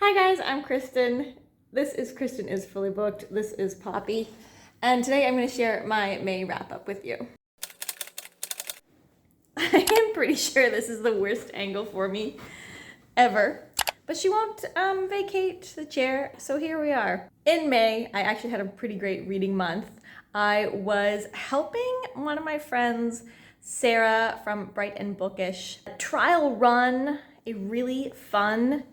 Hi guys, I'm Kristen. This is Kristen is Fully Booked. This is Poppy. And today I'm going to share my May wrap up with you. I am pretty sure this is the worst angle for me ever. But she won't vacate the chair, so here we are. In May, I actually had a pretty great reading month. I was helping one of my friends, Sarah from Bright and Bookish, trial run a really fun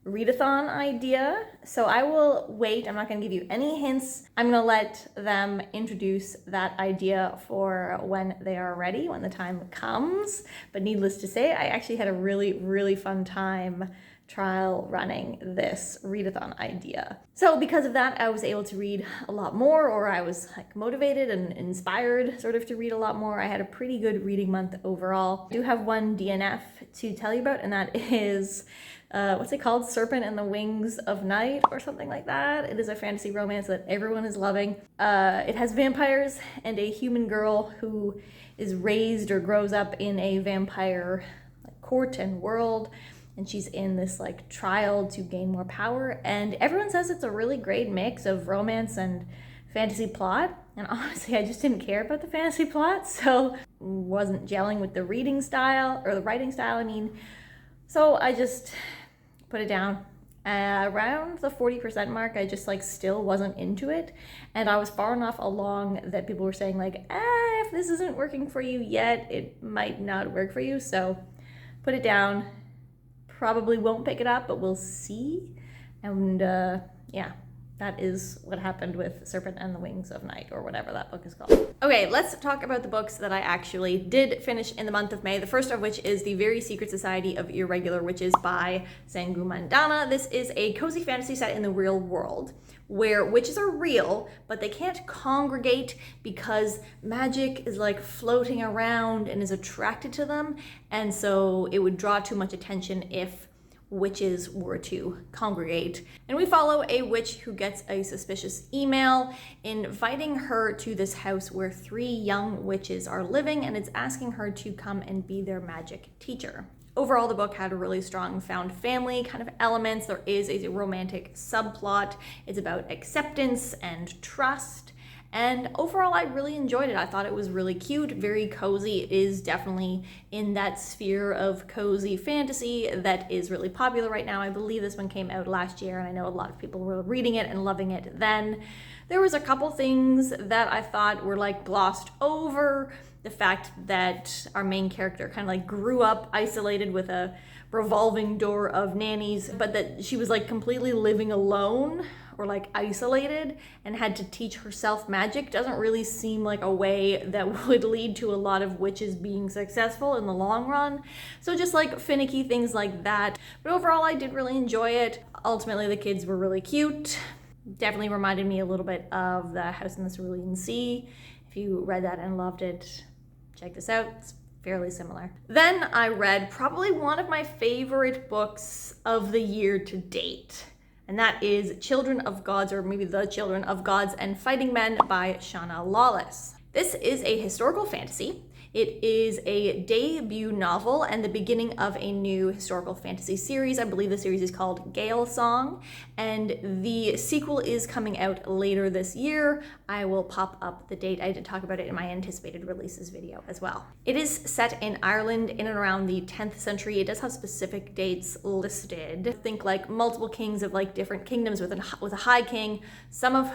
readathon idea. So I will wait. I'm not going to give you any hints. I'm going to let them introduce that idea for when they are ready, when the time comes. But needless to say, I actually had a really fun time trial running this readathon idea. So because of that, I was able to read a lot more, or I was like motivated and inspired sort of to read a lot more. I had a pretty good reading month overall. I do have one DNF to tell you about, and that is what's it called? Serpent and the Wings of Night or something like that. It is a fantasy romance that everyone is loving. It has vampires and a human girl who is raised or grows up in a vampire court and world. And she's in this like trial to gain more power. And everyone says it's a really great mix of romance and fantasy plot. And honestly, I just didn't care about the fantasy plot. So wasn't gelling with the reading style or the writing style, I mean. So I just put it down. Around the 40% mark, I just like still wasn't into it. And I was far enough along that people were saying like, if this isn't working for you yet, it might not work for you. So put it down. Probably won't pick it up, but we'll see. And yeah, that is what happened with Serpent and the Wings of Night, or whatever that book is called. Okay, let's talk about the books that I actually did finish in the month of May. The first of which is The Very Secret Society of Irregular Witches by Sangu Mandana. This is a cozy fantasy set in the real world, where witches are real, but they can't congregate because magic is like floating around and is attracted to them. And so it would draw too much attention if witches were to congregate. And we follow a witch who gets a suspicious email inviting her to this house where 3 young witches are living, and it's asking her to come and be their magic teacher. Overall, the book had a really strong found family kind of elements. There is a romantic subplot. It's about acceptance and trust. And overall, I really enjoyed it. I thought it was really cute, very cozy. It is definitely in that sphere of cozy fantasy that is really popular right now. I believe this one came out last year, and I know a lot of people were reading it and loving it then. There was a couple things that I thought were like glossed over. The fact that our main character kind of like grew up isolated with a revolving door of nannies, but that she was like completely living alone or like isolated and had to teach herself magic doesn't really seem like a way that would lead to a lot of witches being successful in the long run. So just like finicky things like that. But overall, I did really enjoy it. Ultimately, the kids were really cute. Definitely reminded me a little bit of The House in the Cerulean Sea. If you read that and loved it, check this out. It's fairly similar. Then I read probably one of my favorite books of the year to date, and that is Children of Gods, or maybe The Children of Gods and Fighting Men by Shauna Lawless. This is a historical fantasy. It is a debut novel and the beginning of a new historical fantasy series. I believe the series is called Gale Song, and the sequel is coming out later this year. I will pop up the date. I did talk about it in my anticipated releases video as well. It is set in Ireland in and around the 10th century. It does have specific dates listed. Think like multiple kings of like different kingdoms with a high king, some of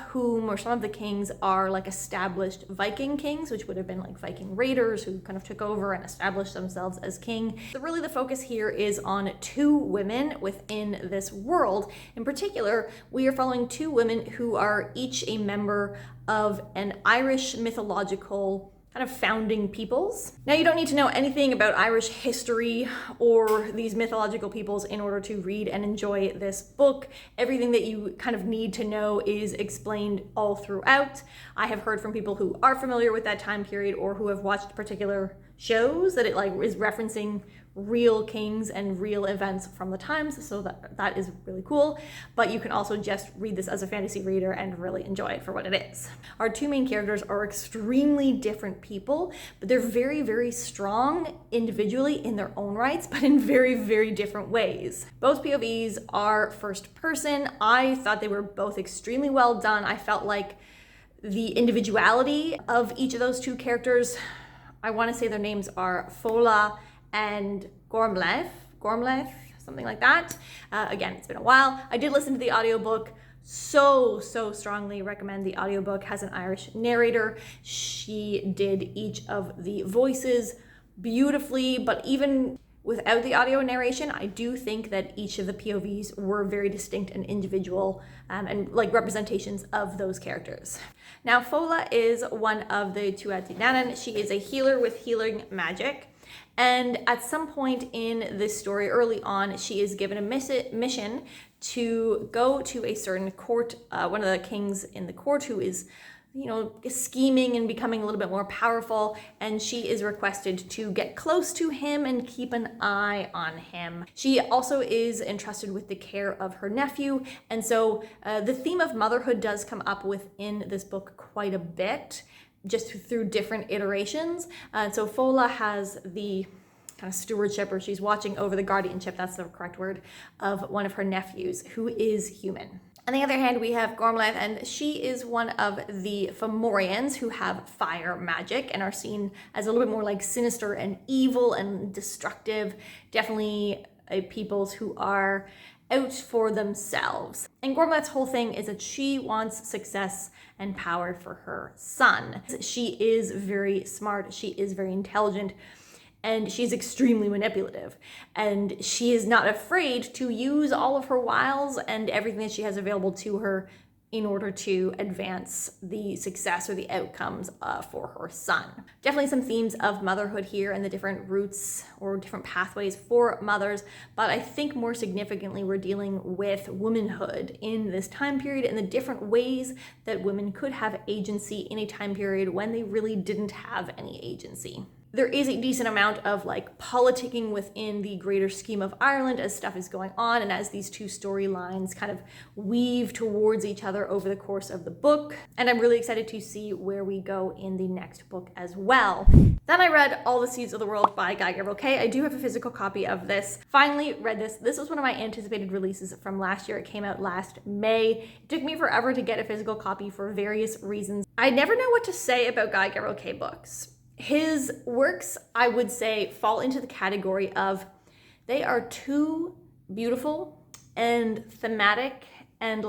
the kings are like established Viking kings, which would have been like Viking raiders who kind of took over and established themselves as king. So really the focus here is on 2 women within this world. In particular, we are following 2 women who are each a member of an Irish mythological kind of founding peoples. Now, you don't need to know anything about Irish history or these mythological peoples in order to read and enjoy this book. Everything that you kind of need to know is explained all throughout. I have heard from people who are familiar with that time period or who have watched particular shows that it like is referencing real kings and real events from the times, so that is really cool. But you can also just read this as a fantasy reader and really enjoy it for what it is. Our two main characters are extremely different people, but they're very, very strong individually in their own rights, but in very, very different ways. Both POVs are first person. I thought they were both extremely well done. I felt like the individuality of each of those two characters, I want to say their names are Fola and Gormleth, something like that. Again, it's been a while. I did listen to the audiobook. So strongly recommend the audiobook. Has an Irish narrator. She did each of the voices beautifully, but even without the audio narration, I do think that each of the POVs were very distinct and individual, and like representations of those characters. Now, Fola is one of the Tuatha Dé Danann. She is a healer with healing magic. And at some point in this story, early on, she is given a mission to go to a certain court, one of the kings in the court who is, scheming and becoming a little bit more powerful. And she is requested to get close to him and keep an eye on him. She also is entrusted with the care of her nephew. And so the theme of motherhood does come up within this book quite a bit, just through different iterations. So Fola has the kind of stewardship, or she's watching over the guardianship, that's the correct word, of one of her nephews who is human. On the other hand, we have Gormleth, and she is one of the Fomorians who have fire magic and are seen as a little bit more like sinister and evil and destructive, definitely peoples who are out for themselves. And Gormleth's whole thing is that she wants success and power for her son. She is very smart, she is very intelligent, and she's extremely manipulative. And she is not afraid to use all of her wiles and everything that she has available to her in order to advance the success or the outcomes for her son. Definitely some themes of motherhood here and the different routes or different pathways for mothers, but I think more significantly we're dealing with womanhood in this time period and the different ways that women could have agency in a time period when they really didn't have any agency. There is a decent amount of politicking within the greater scheme of Ireland as stuff is going on and as these two storylines kind of weave towards each other over the course of the book. And I'm really excited to see where we go in the next book as well. Then I read All the Seeds of the World by Guy Gabriel Kay. I do have a physical copy of this. Finally read this. This was one of my anticipated releases from last year. It came out last May. It took me forever to get a physical copy for various reasons. I never know what to say about Guy Gabriel Kay books. His works, I would say, fall into the category of they are too beautiful and thematic and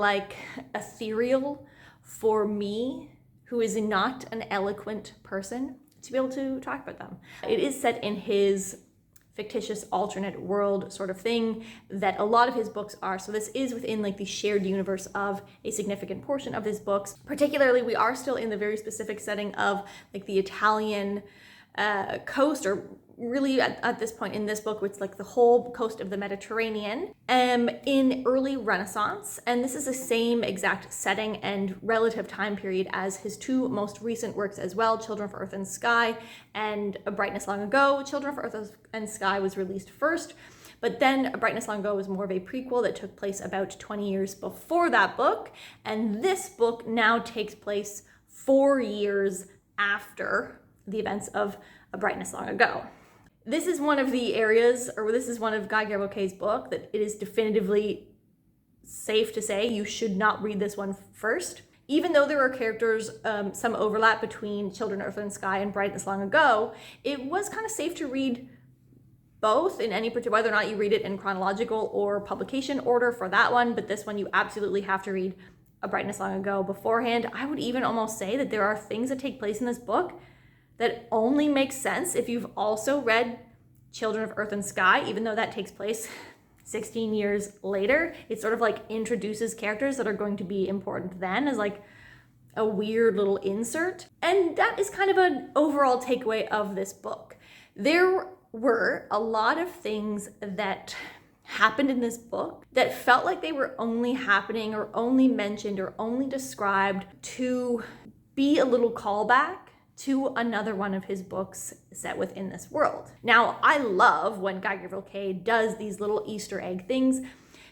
ethereal for me, who is not an eloquent person, to be able to talk about them. It is set in his fictitious alternate world sort of thing that a lot of his books are. So this is within the shared universe of a significant portion of his books. Particularly, we are still in the very specific setting of the Italian coast, or really at this point in this book, it's the whole coast of the Mediterranean in early Renaissance. And this is the same exact setting and relative time period as his two most recent works as well, Children of Earth and Sky and A Brightness Long Ago. Children of Earth and Sky was released first, but then A Brightness Long Ago was more of a prequel that took place about 20 years before that book. And this book now takes place 4 years after the events of A Brightness Long Ago. This is one of the areas, or this is one of Guy Gabriel Kay's book that it is definitively safe to say you should not read this one first. Even though there are characters, some overlap between Children of Earth and Sky and Brightness Long Ago, it was kind of safe to read both in any particular, whether or not you read it in chronological or publication order for that one, but this one you absolutely have to read A Brightness Long Ago beforehand. I would even almost say that there are things that take place in this book that only makes sense if you've also read Children of Earth and Sky, even though that takes place 16 years later. It sort of introduces characters that are going to be important then as a weird little insert. And that is kind of an overall takeaway of this book. There were a lot of things that happened in this book that felt like they were only happening or only mentioned or only described to be a little callback to another one of his books set within this world. Now, I love when Guy Gavriel Kay does these little Easter egg things,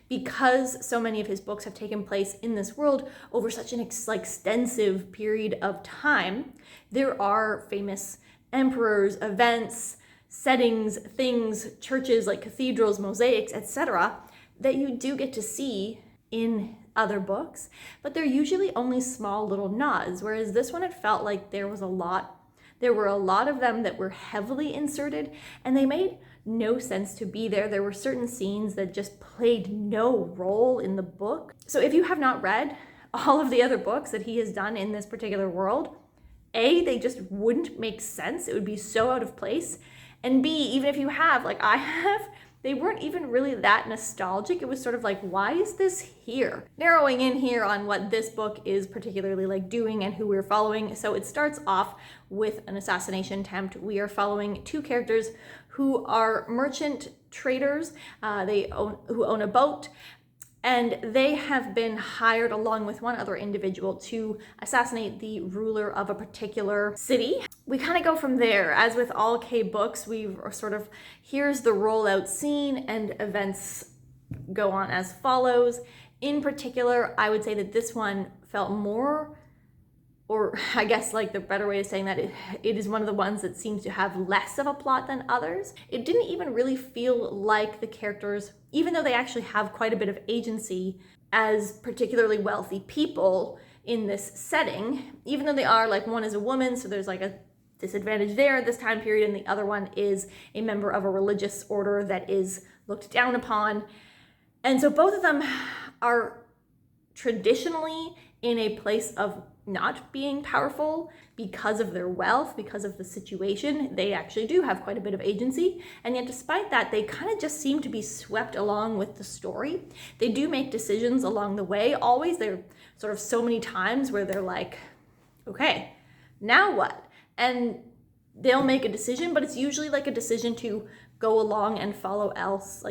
because so many of his books have taken place in this world over such an extensive period of time. There are famous emperors, events, settings, things, churches like cathedrals, mosaics, etc., that you do get to see in other books, but they're usually only small little nods, whereas this one, it felt like there were a lot of them that were heavily inserted, and they made no sense to be there. There were certain scenes that just played no role in the book. So if you have not read all of the other books that he has done in this particular world, A, they just wouldn't make sense. It would be so out of place. And B, even if you have, like I have, they weren't even really that nostalgic. It was sort of like, why is this here? Narrowing in here on what this book is particularly like doing and who we're following. So it starts off with an assassination attempt. We are following two characters who are merchant traders. Who own a boat, and they have been hired along with one other individual to assassinate the ruler of a particular city. We kind of go from there. As with all Kay books, we are sort of, here's the rollout scene, and events go on as follows. In particular, I would say that this one felt more, or I guess like the better way of saying that, it is one of the ones that seems to have less of a plot than others. It didn't even really feel like the characters, even though they actually have quite a bit of agency as particularly wealthy people in this setting, even though they are, like, one is a woman, so there's like a disadvantage there at this time period, and the other one is a member of a religious order that is looked down upon. And so both of them are traditionally in a place of not being powerful because of their wealth, because of the situation. They actually do have quite a bit of agency, and yet despite that, they kind of just seem to be swept along with the story. They do make decisions along the way. Always, there sort of so many times where they're like, okay, now what? And they'll make a decision, but it's usually like a decision to go along and follow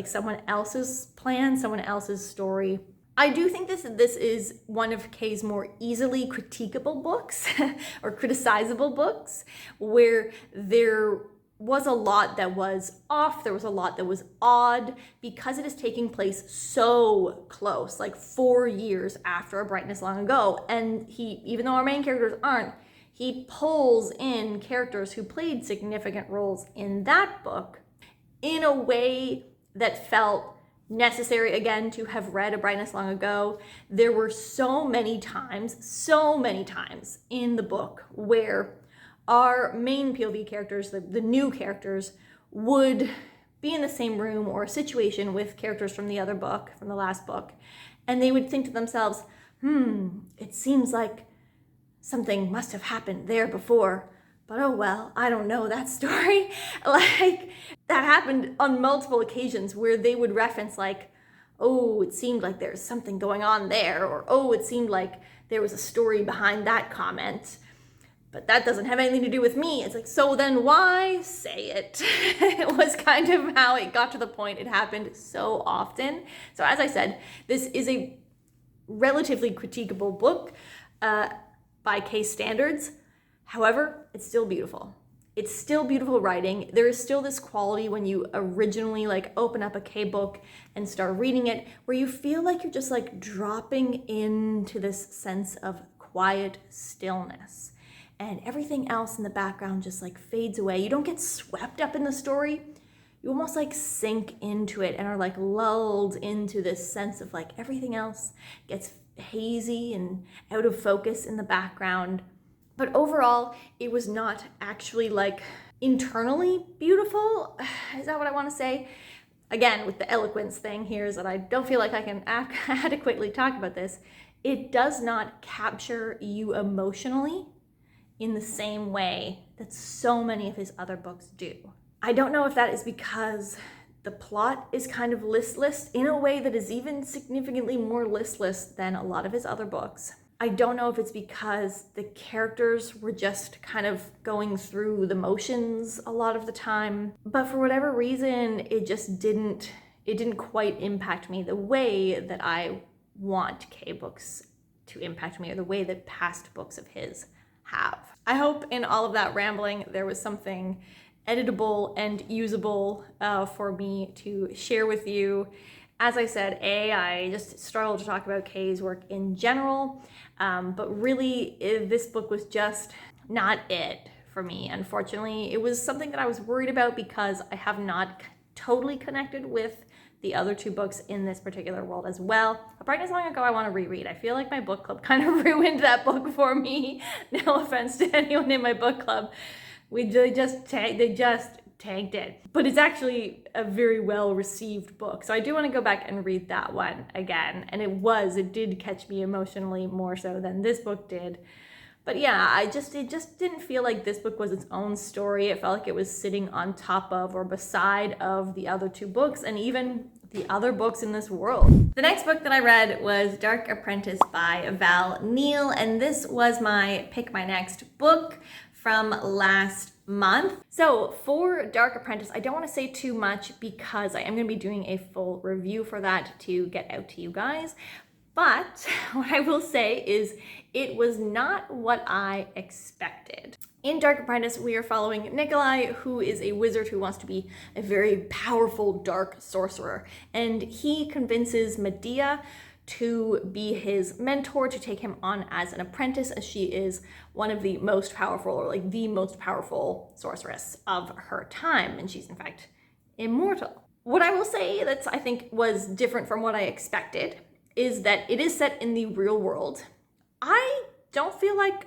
someone else's plan, someone else's story. I do think this is one of Kay's more easily critiquable books or criticizable books, where there was a lot that was off, there was a lot that was odd, because it is taking place so close, like 4 years after A Brightness Long Ago. And he, even though our main characters aren't, he pulls in characters who played significant roles in that book in a way that felt necessary, again, to have read A Brightness Long Ago. There were so many times in the book where our main POV characters, the new characters, would be in the same room or a situation with characters from the other book, from the last book, and they would think to themselves, it seems like something must have happened there before, but oh well, I don't know that story. Like, that happened on multiple occasions where they would reference like, oh, it seemed like there's something going on there, or oh, it seemed like there was a story behind that comment, but that doesn't have anything to do with me. It's like, so then why say it? It was kind of how it got to the point. It happened so often. So as I said, this is a relatively critiquable book by Kay standards. However, it's still beautiful. It's still beautiful writing. There is still this quality when you originally open up a Kay book and start reading it, where you feel like you're just dropping into this sense of quiet stillness, and everything else in the background just fades away. You don't get swept up in the story. You almost sink into it and are lulled into this sense of everything else gets hazy and out of focus in the background. But overall, it was not actually internally beautiful. Is that what I want to say? Again, with the eloquence thing here, is that I don't feel like I can adequately talk about this. It does not capture you emotionally in the same way that so many of his other books do. I don't know if that is because the plot is kind of listless in a way that is even significantly more listless than a lot of his other books. I don't know if it's because the characters were just kind of going through the motions a lot of the time, but for whatever reason, it didn't quite impact me the way that I want Kay books to impact me, or the way that past books of his have. I hope in all of that rambling there was something editable and usable for me to share with you. As I said, I just struggled to talk about Kay's work in general, but really this book was just not it for me. Unfortunately, it was something that I was worried about because I have not totally connected with the other two books in this particular world as well. Apprentice long ago I want to reread. I feel like my book club kind of ruined that book for me. No offense to anyone in my book club. They just tanked it. But it's actually a very well received book. So I do want to go back and read that one again. And it did catch me emotionally more so than this book did. But yeah, it just didn't feel like this book was its own story. It felt like it was sitting on top of or beside of the other two books and even the other books in this world. The next book that I read was Dark Apprentice by Val Neal, and this was my Pick My Next book from last month. So for Dark Apprentice, I don't want to say too much because I am going to be doing a full review for that to get out to you guys. But what I will say is it was not what I expected. In Dark Apprentice, we are following Nikolai, who is a wizard who wants to be a very powerful dark sorcerer. And he convinces Medea to be his mentor, to take him on as an apprentice, as she is one of the most powerful, or like the most powerful sorceress of her time. And she's in fact immortal. What I will say that I think was different from what I expected is that it is set in the real world. I don't feel like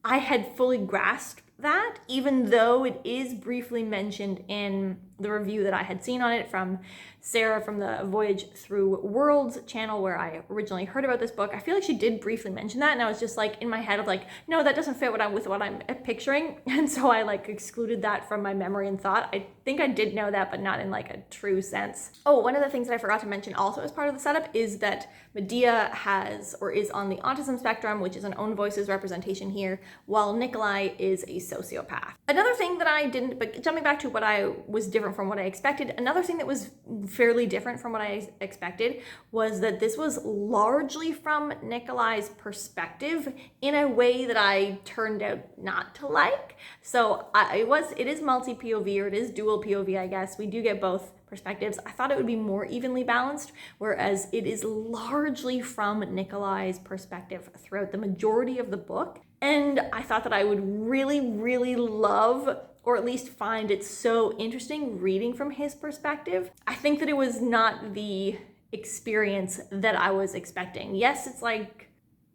I had fully grasped that, even though it is briefly mentioned in the review that I had seen on it from Sarah from the Voyage Through Worlds channel where I originally heard about this book. I feel like she did briefly mention that, and I was just like in my head of like, no, that doesn't fit what I'm picturing. And so I like excluded that from my memory and thought. I think I did know that, but not in like a true sense. Oh, one of the things that I forgot to mention also as part of the setup is that Medea has or is on the autism spectrum, which is an own voices representation here, while Nikolai is a sociopath. Another thing that I didn't, but jumping back to what I was different from what I expected, another thing that was fairly different from what I expected was that this was largely from Nikolai's perspective in a way that I turned out not to like. So it is multi-POV, or it is dual POV, I guess. We do get both perspectives. I thought it would be more evenly balanced, whereas it is largely from Nikolai's perspective throughout the majority of the book. And I thought that I would really, really love, or at least find it so interesting reading from his perspective. I think that it was not the experience that I was expecting. Yes, it's like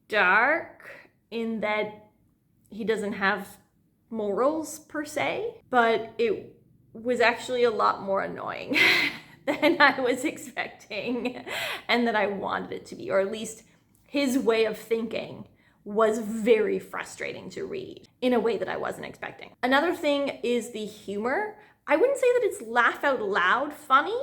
dark in that he doesn't have morals per se, but it was actually a lot more annoying than I was expecting and that I wanted it to be, or at least his way of thinking was very frustrating to read in a way that I wasn't expecting. Another thing is the humor. I wouldn't say that it's laugh out loud funny,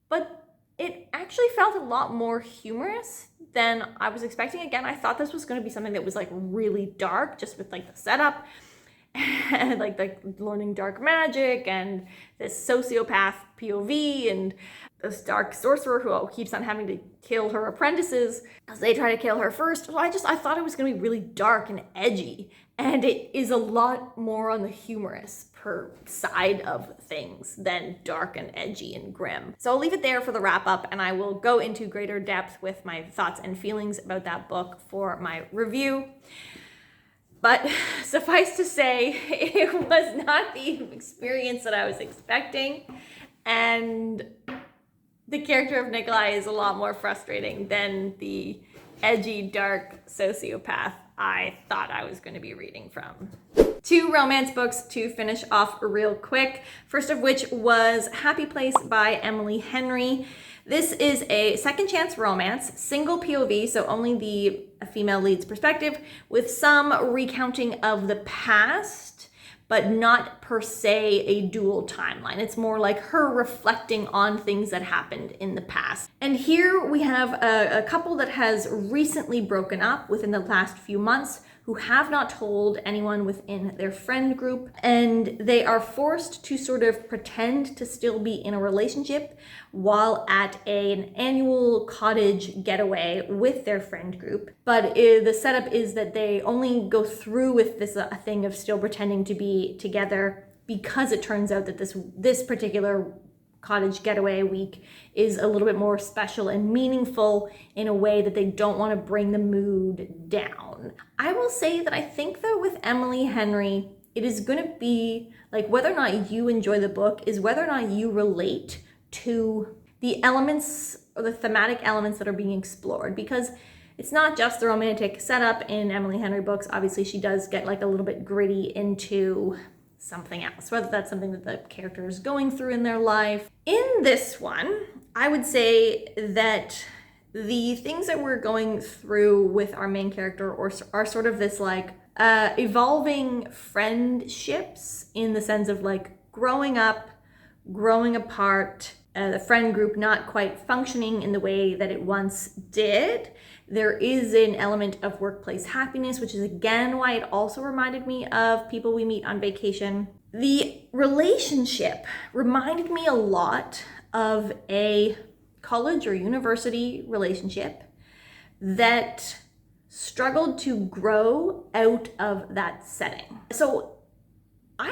but it actually felt a lot more humorous than I was expecting. Again, I thought this was going to be something that was like really dark, just with like the setup and like the learning dark magic and this sociopath POV and this dark sorcerer who keeps on having to kill her apprentices because they try to kill her first. So I thought it was going to be really dark and edgy, and it is a lot more on the humorous per side of things than dark and edgy and grim. So I'll leave it there for the wrap up, and I will go into greater depth with my thoughts and feelings about that book for my review. But suffice to say, it was not the experience that I was expecting, and the character of Nikolai is a lot more frustrating than the edgy, dark sociopath I thought I was going to be reading from. Two romance books to finish off real quick. First of which was Happy Place by Emily Henry. This is a second chance romance, single POV, so only the female lead's perspective, with some recounting of the past, but not per se a dual timeline. It's more like her reflecting on things that happened in the past. And here we have a couple that has recently broken up within the last few months, who have not told anyone within their friend group, and they are forced to sort of pretend to still be in a relationship while at an annual cottage getaway with their friend group. But the setup is that they only go through with this thing of still pretending to be together because it turns out that this particular cottage getaway week is a little bit more special and meaningful in a way that they don't want to bring the mood down. I will say that I think though with Emily Henry, it is going to be like whether or not you enjoy the book is whether or not you relate to the elements or the thematic elements that are being explored, because it's not just the romantic setup in Emily Henry books. Obviously she does get like a little bit gritty into something else, whether that's something that the character is going through in their life. In this one, I would say that the things that we're going through with our main character are sort of this like evolving friendships, in the sense of like growing up, growing apart, the friend group not quite functioning in the way that it once did. There is an element of workplace happiness, which is again why it also reminded me of People We Meet on Vacation. The relationship reminded me a lot of a college or university relationship that struggled to grow out of that setting. So I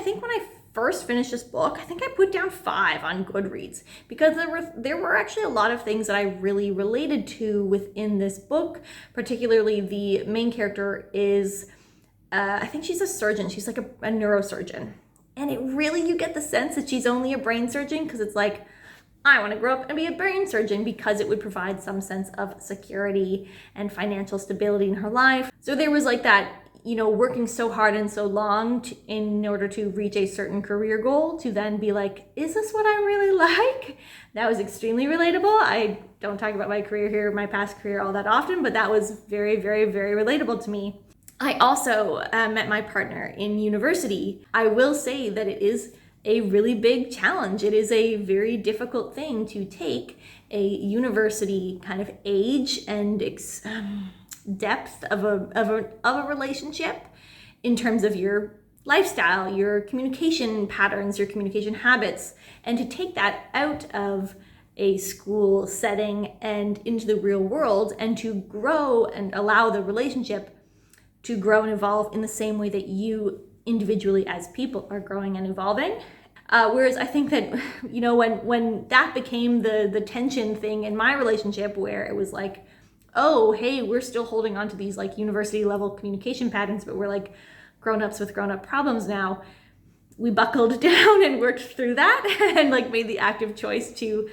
think when I first finished this book, I think I put down 5 on Goodreads, because there were actually a lot of things that I really related to within this book. Particularly the main character is, I think she's a surgeon. She's like a neurosurgeon. And it really, you get the sense that she's only a brain surgeon because it's like, I want to grow up and be a brain surgeon, because it would provide some sense of security and financial stability in her life. So there was like that, working so hard and so long in order to reach a certain career goal, to then be like, is this what I really like? That was extremely relatable. I don't talk about my career here, my past career all that often, but that was very, very, very relatable to me. I also met my partner in university. I will say that it is a really big challenge. It is a very difficult thing to take a university kind of age and depth of a relationship in terms of your lifestyle, your communication patterns, your communication habits, and to take that out of a school setting and into the real world, and to grow and allow the relationship to grow and evolve in the same way that you individually as people are growing and evolving. Whereas I think that, when that became the tension thing in my relationship, where it was like, oh, hey, we're still holding on to these like university level communication patterns, but we're like grown-ups with grown-up problems now. We buckled down and worked through that and like made the active choice to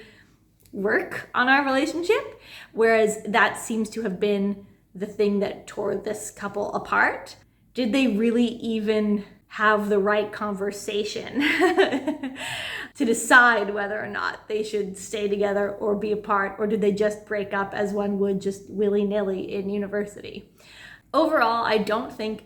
work on our relationship. Whereas that seems to have been the thing that tore this couple apart. Did they really even have the right conversation to decide whether or not they should stay together or be apart, or did they just break up as one would just willy-nilly in university? Overall, I don't think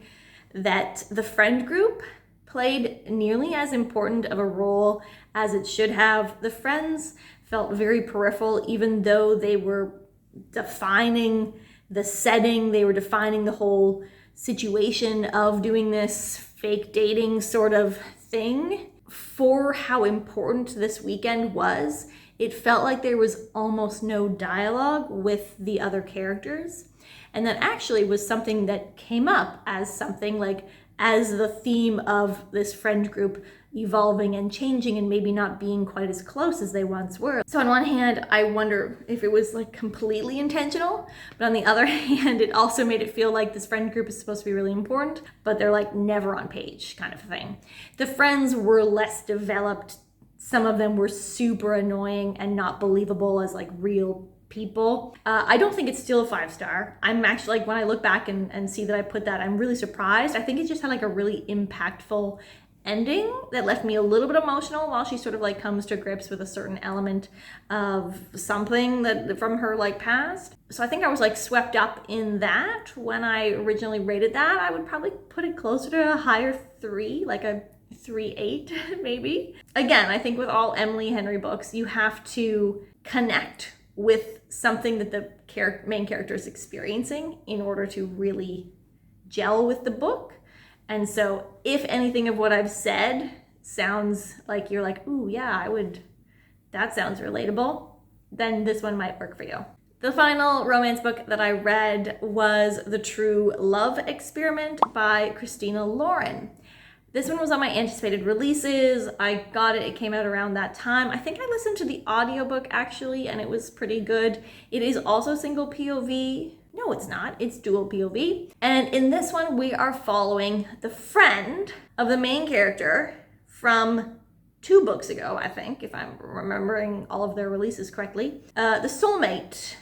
that the friend group played nearly as important of a role as it should have. The friends felt very peripheral, even though they were defining the setting, they were defining the whole situation of doing this fake dating sort of thing. For how important this weekend was, it felt like there was almost no dialogue with the other characters. And that actually was something that came up as something like, as the theme of this friend group evolving and changing and maybe not being quite as close as they once were. So on one hand, I wonder if it was like completely intentional, but on the other hand, it also made it feel like this friend group is supposed to be really important, but they're like never on page kind of thing. The friends were less developed. Some of them were super annoying and not believable as like real people. I don't think it's still a 5-star. I'm actually, like, when I look back and see that I put that, I'm really surprised. I think it just had like a really impactful ending that left me a little bit emotional while she sort of like comes to grips with a certain element of something that from her like past. So I think I was like swept up in that when I originally rated that. I would probably put it closer to a higher 3, like a 3.8 maybe. Again, I think with all Emily Henry books, you have to connect with something that the main character is experiencing in order to really gel with the book. And so if anything of what I've said sounds like you're like, ooh, yeah, that sounds relatable, then this one might work for you. The final romance book that I read was The True Love Experiment by Christina Lauren. This one was on my anticipated releases. I got it came out around that time. I think I listened to the audiobook actually, and it was pretty good. It is also single POV. No, it's not. It's dual POV. And in this one, we are following the friend of the main character from 2 books ago, I think, if I'm remembering all of their releases correctly. The Soulmate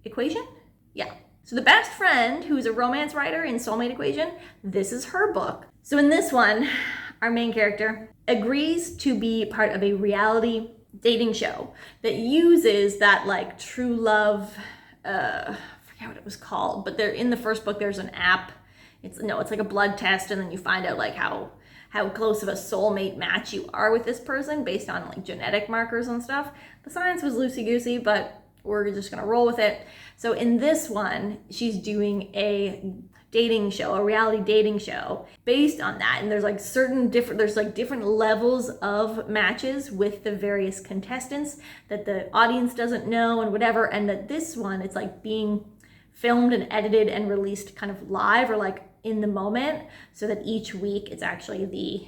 Equation? Yeah. So the best friend, who's a romance writer in Soulmate Equation, this is her book. So in this one, our main character agrees to be part of a reality dating show that uses that like true love, I forget what it was called, but in the first book, there's an app. It's like a blood test, and then you find out like how close of a soulmate match you are with this person based on like genetic markers and stuff. The science was loosey-goosey, but we're just gonna roll with it. So in this one, she's doing a dating show, a reality dating show based on that. And there's like different levels of matches with the various contestants that the audience doesn't know and whatever. And that this one, it's like being filmed and edited and released kind of live or like in the moment, so that each week it's actually the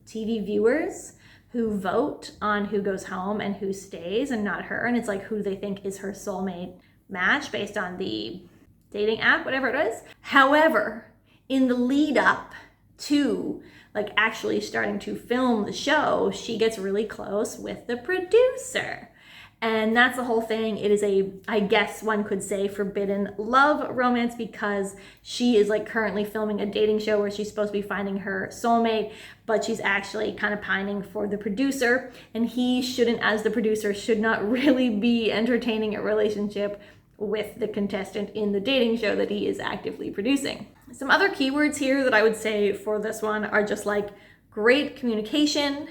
TV viewers who vote on who goes home and who stays and not her. And it's like who they think is her soulmate match based on the dating app, whatever it is. However, in the lead up to like actually starting to film the show, she gets really close with the producer. And that's the whole thing. It is I guess one could say, forbidden love romance, because she is like currently filming a dating show where she's supposed to be finding her soulmate, but she's actually kind of pining for the producer. And he shouldn't, as the producer, should not really be entertaining a relationship with the contestant in the dating show that he is actively producing. Some other keywords here that I would say for this one are just like great communication,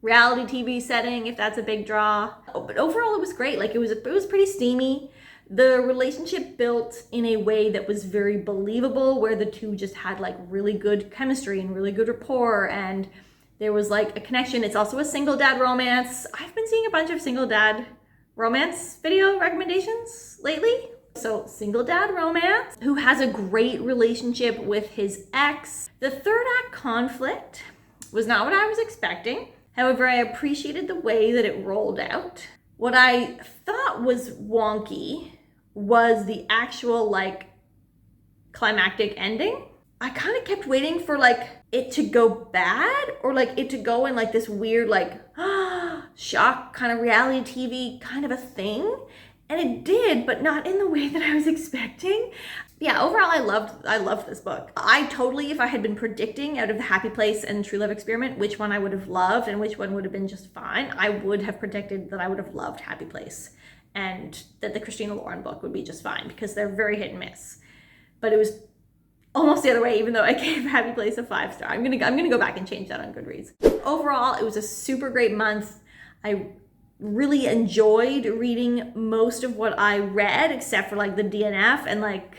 reality TV setting, if that's a big draw. But overall, it was great. Like it was pretty steamy. The relationship built in a way that was very believable, where the two just had like really good chemistry and really good rapport, and there was like a connection. It's also a single dad romance. I've been seeing a bunch of single dad romance video recommendations lately. So single dad romance who has a great relationship with his ex. The third act conflict was not what I was expecting. However, I appreciated the way that it rolled out. What I thought was wonky was the actual like climactic ending. I kind of kept waiting for like it to go bad, or like it to go in like this weird like shock kind of reality TV kind of a thing. And it did, but not in the way that I was expecting. Yeah, overall, I loved this book. I totally, if I had been predicting out of The Happy Place and True Love Experiment, which one I would have loved and which one would have been just fine, I would have predicted that I would have loved Happy Place and that the Christina Lauren book would be just fine, because they're very hit and miss. But it was almost the other way, even though I gave Happy Place a 5-star. I'm gonna go back and change that on Goodreads. Overall, it was a super great month. I really enjoyed reading most of what I read, except for like the DNF, and like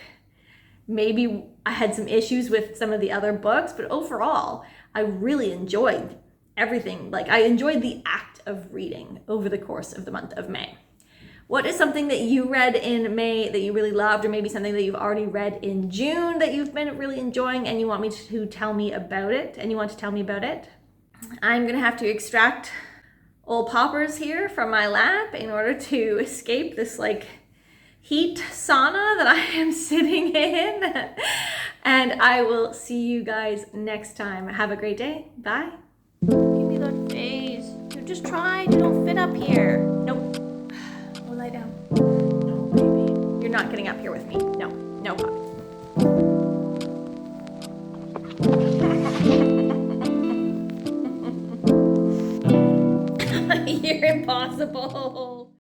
maybe I had some issues with some of the other books, but overall I really enjoyed everything. Like I enjoyed the act of reading over the course of the month of May. What is something that you read in May that you really loved, or maybe something that you've already read in June that you've been really enjoying and you want me to tell me about it, I'm gonna have to extract old poppers here from my lap in order to escape this like heat sauna that I am sitting in. And I will see you guys next time. Have a great day. Bye. Give me that face. You just tried. You don't fit up here. Nope. We'll lie down. No, baby. You're not getting up here with me. No. No, pup. You're impossible.